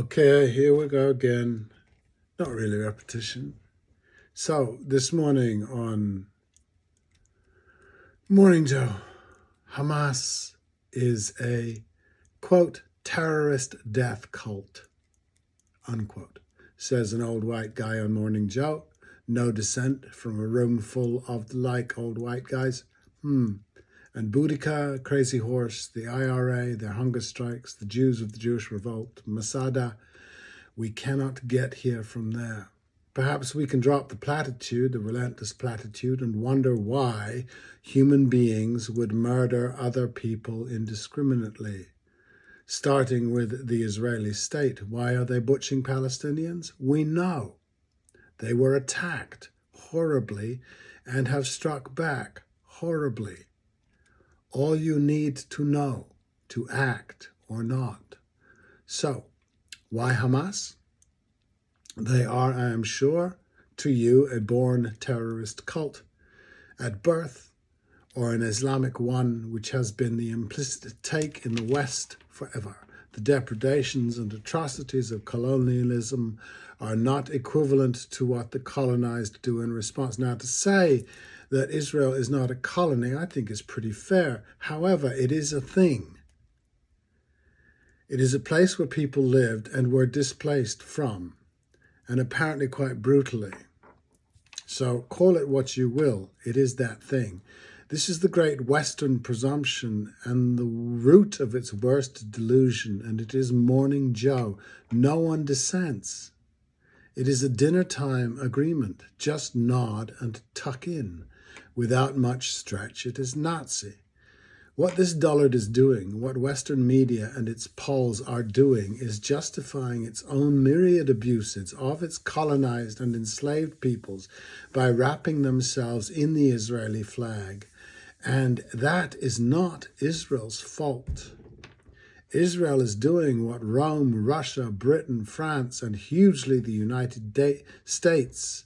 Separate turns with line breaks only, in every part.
Okay, here we go again. Not really repetition. So, this morning on Morning Joe, Hamas is a, quote, terrorist death cult, unquote, says an old white guy on Morning Joe. No dissent from a room full of the like old white guys. And Boudica, Crazy Horse, the IRA, their hunger strikes, the Jews of the Jewish Revolt, Masada. We cannot get here from there. Perhaps we can drop the platitude, the relentless platitude, and wonder why human beings would murder other people indiscriminately. Starting with the Israeli state. Why are they butchering Palestinians? We know. They were attacked horribly and have struck back horribly. All you need to know to act or not. So, why Hamas? They are, I am sure, to you a born terrorist cult at birth, or an Islamic one which has been the implicit take in the West forever. The depredations and atrocities of colonialism are not equivalent to what the colonized do in response. Now, to say that Israel is not a colony, I think is pretty fair. However, it is a thing. It is a place where people lived and were displaced from, and apparently quite brutally. So call it what you will, it is that thing. This is the great Western presumption and the root of its worst delusion, and it is Morning Joe. No one dissents. It is a dinner time agreement. Just nod and tuck in. Without much stretch, it is Nazi. What this dullard is doing, what Western media and its polls are doing, is justifying its own myriad abuses of its colonized and enslaved peoples by wrapping themselves in the Israeli flag. And that is not Israel's fault. Israel is doing what Rome, Russia, Britain, France, and hugely the United States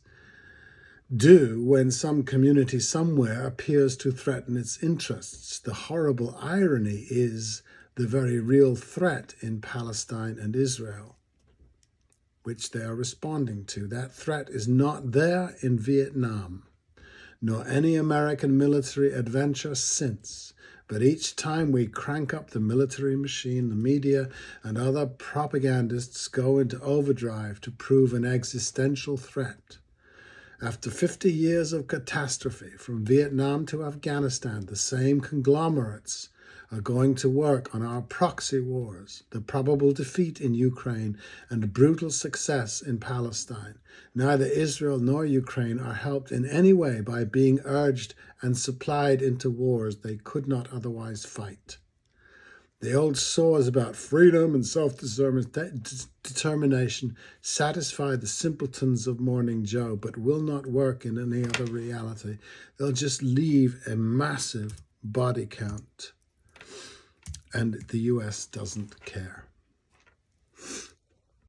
do when some community somewhere appears to threaten its interests. The horrible irony is the very real threat in Palestine and Israel, which they are responding to. That threat is not there in Vietnam, nor any American military adventure since. But each time we crank up the military machine, the media and other propagandists go into overdrive to prove an existential threat. After 50 years of catastrophe, from Vietnam to Afghanistan, the same conglomerates are going to work on our proxy wars, the probable defeat in Ukraine, and brutal success in Palestine. Neither Israel nor Ukraine are helped in any way by being urged and supplied into wars they could not otherwise fight. The old saws about freedom and self-determination satisfy the simpletons of Morning Joe, but will not work in any other reality. They'll just leave a massive body count, and the US doesn't care.